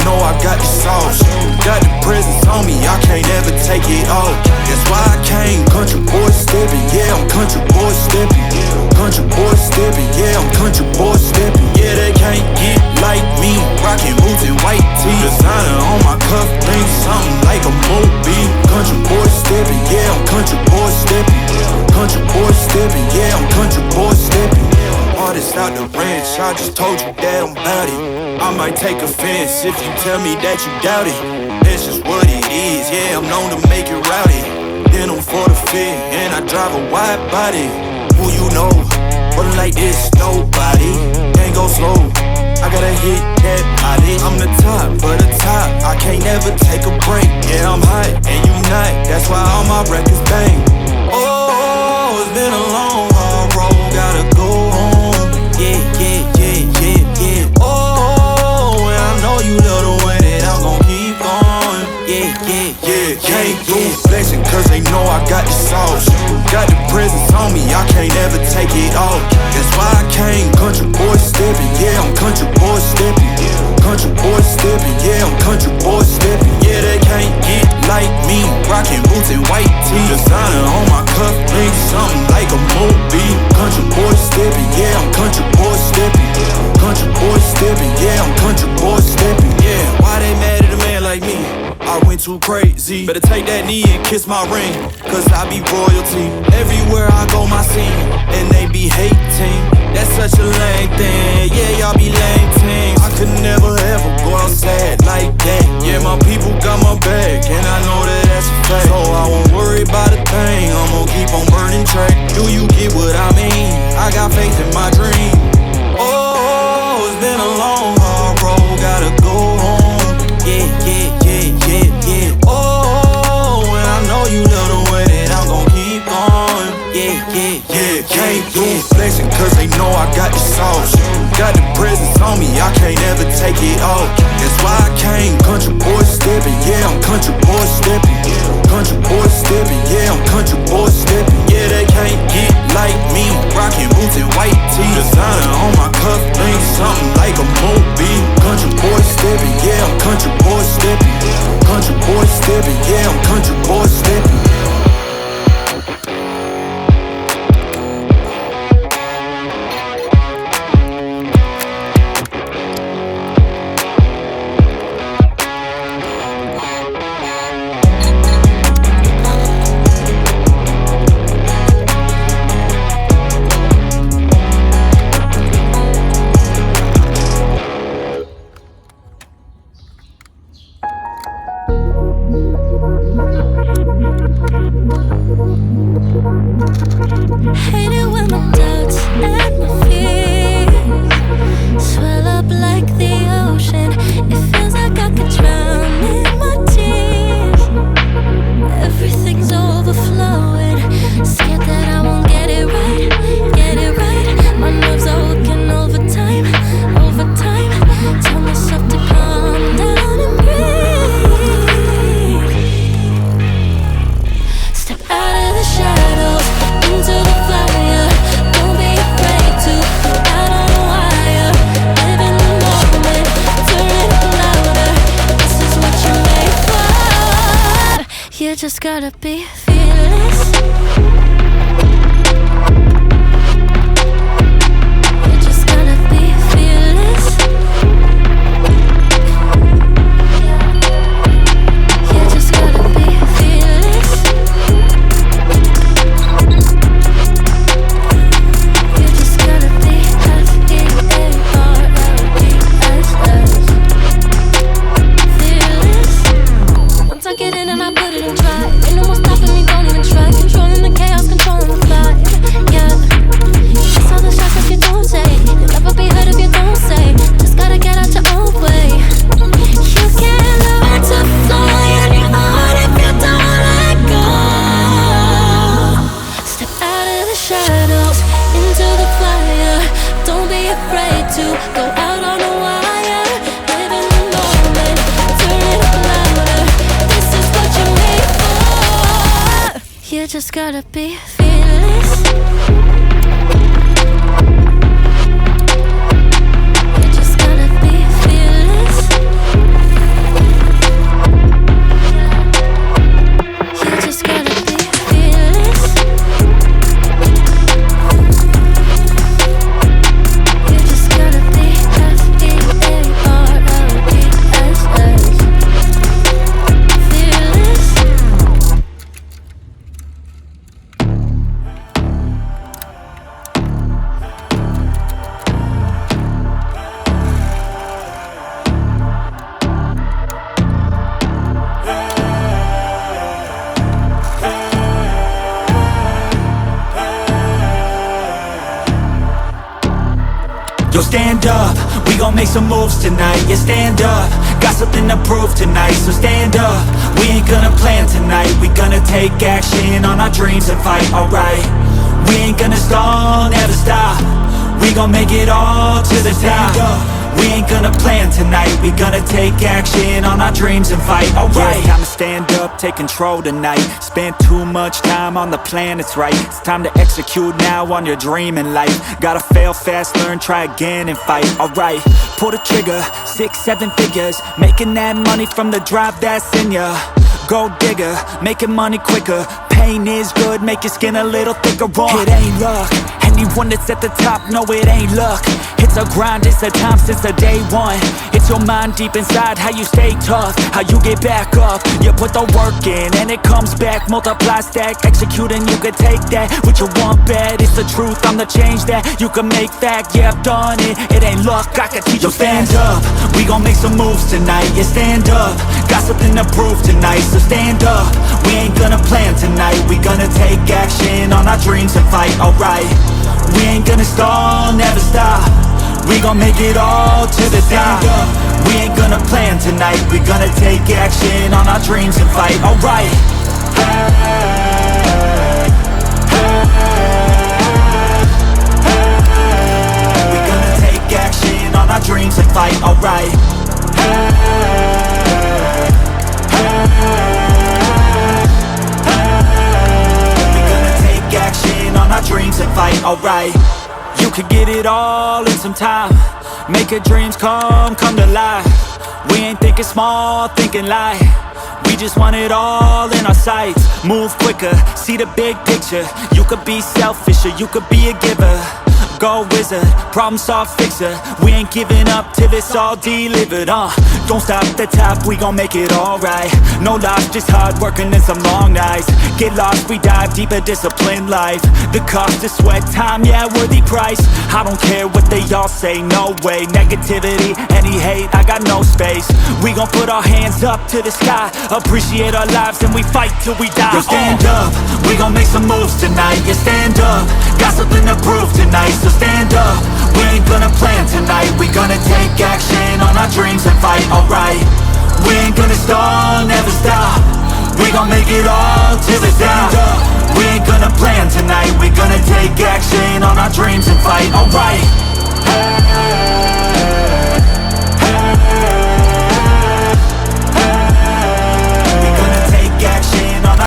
know I got the sauce. Got the presents on me, I can't ever take it off. That's why I came, country boy stepping. Yeah, I'm country boy stepping. Country boy stepping, yeah, I'm country boy stepping. Yeah, they can't get like me. Rockin' boots and white tee. Designer on my cuff link, something like a movie. Country boy stepping, yeah, I'm country boy stepping. Country boy stepping, yeah, I'm country boy stepping. Artist out the ranch, I just told you that I'm bout it. I might take offense if you tell me that you doubt it. That's just what it is, yeah, I'm known to make it rowdy. Then I'm for the fit, and I drive a wide body. Who you know? But like this, nobody. Can't go slow, I gotta hit that body. I'm the top, but the top, I can't never take a break. Yeah, I'm hot, and you not, that's why all my records bang. Oh, it's been a long, hard road, gotta go home. Yeah, yeah, yeah, yeah, yeah. Oh, and I know you love the way that I'm gon' keep going. Yeah, yeah, yeah, can't do flexing, cause they know I got the sauce. Got the presents on me, I can't ever take it off. That's why I came, country boy stepping. Yeah, I'm country boy stepping. Country boy stepping, yeah, I'm country boy stepping. Yeah, they can't get like me. Rockin' boots and white tee. Designer on my cuff link, something like a movie. Country boy stepping, yeah, I'm country boy stepping. Country boy stepping, yeah, I'm country boy stepping. Yeah, why they mad at a man like me? I went too crazy. Better take that knee and kiss my ring, cause I be royalty. Everywhere I go, my scene, and they be hating. That's such a lame thing. Yeah, y'all be lame things. I could never ever go outside like that. Yeah, my people got my back, and I know that that's a fact. So I won't worry about a thing, I'm gon' keep on burning track. Do you get what I mean? I got faith in my dream. Oh, it's been a long, hard road, gotta go home. Yeah, yeah, yeah, yeah, yeah. Oh, and I know you love the way that I'm gon' keep going. Yeah, yeah, yeah, can't do flexing, cause they know I got the sauce. Got the presents on me, I can't ever take it off. That's why I came, country boy stepping. Yeah, I'm country boy stepping. Country boy stepping, yeah, I'm country boy stepping. Yeah, they can't get like me. Rockin' boots and white tee. Designer on my cuff link, something like a movie. Country boy stepping, yeah, I'm country boy stepping. Country boy stepping, yeah, I'm country boy stepping. Just gotta be fearless. You just gotta be fearless. You just gotta be fearless. You just gotta be F-E-A-R-L-E-S-S. Fearless. Once I get in and I put it in try. Ain't no more stopping me, don't even try. Controlling the chaos, controlling the vibe. Yeah. It's all the shots if you don't say. You'll never be heard if you don't say. Just gotta get out your own way. You can't learn to fly on your own if you don't let go. Step out of the shadows, into the fire. Don't be afraid to go out on a wire. Live in the moment, turn it up louder. This is what you're made for. You just gotta be fearless. You just gotta be fearless. Yo, stand up, we gon' make some moves tonight. Yeah, stand up, got something to prove tonight. So stand up, we ain't gonna plan tonight. We gonna take action on our dreams and fight, alright. We ain't gonna stall, never stop. We gon' make it all to the top. We ain't gonna plan tonight. We gonna take action on our dreams and fight, alright. Yeah, it's time to stand up, take control tonight. Spent too much time on the plan, it's right. It's time to execute now on your dream in life. Gotta fail fast, learn, try again and fight, alright. Pull the trigger, 6, 7 figures. Making that money from the drive that's in ya. Gold digger, making money quicker. Pain is good, make your skin a little thicker. It ain't luck, anyone that's at the top, no it ain't luck. It's a grind, it's a time since the day one. It's your mind deep inside, how you stay tough, how you get back up. You put the work in and it comes back. Multiply, stack, execute and you can take that. What you want bad, it's the truth, I'm the change that you can make fact. Yeah, I've done it, it ain't luck, I can teach you. Stand up, we gon' make some moves tonight. Yeah, stand up, got something to prove tonight. So stand up, we ain't gonna plan tonight. We gonna take action on our dreams and fight, alright. We ain't gonna stall, never stop. We gon' make it all to the top. We ain't gonna plan tonight. We gonna take action on our dreams and fight, alright. Hey, hey, hey. We gonna take action on our dreams and fight, alright. Hey, hey, hey. We gonna take action on our dreams and fight, alright. You could get it all in some time. Make your dreams come to life. We ain't thinking small, thinking light. We just want it all in our sights. Move quicker, see the big picture. You could be selfish or you could be a giver. Go wizard, problem solve fixer. We ain't giving up till it's all delivered, Don't stop at the top, we gon' make it alright. No loss, just hard working and some long nights. Get lost, we dive deeper, disciplined life. The cost of sweat, time, yeah, worthy price. I don't care what they all say, no way. Negativity, any hate, I got no space. We gon' put our hands up to the sky. Appreciate our lives and we fight till we die. Yo, stand up, we gon' make some moves tonight. Yeah, stand up, got something to prove tonight. So stand up, we ain't gonna plan tonight. We gonna take action on our dreams and fight, alright. We ain't gonna stall, never stop. We gon' make it all to the top. We ain't gonna plan tonight. We gonna take action on our dreams and fight, alright.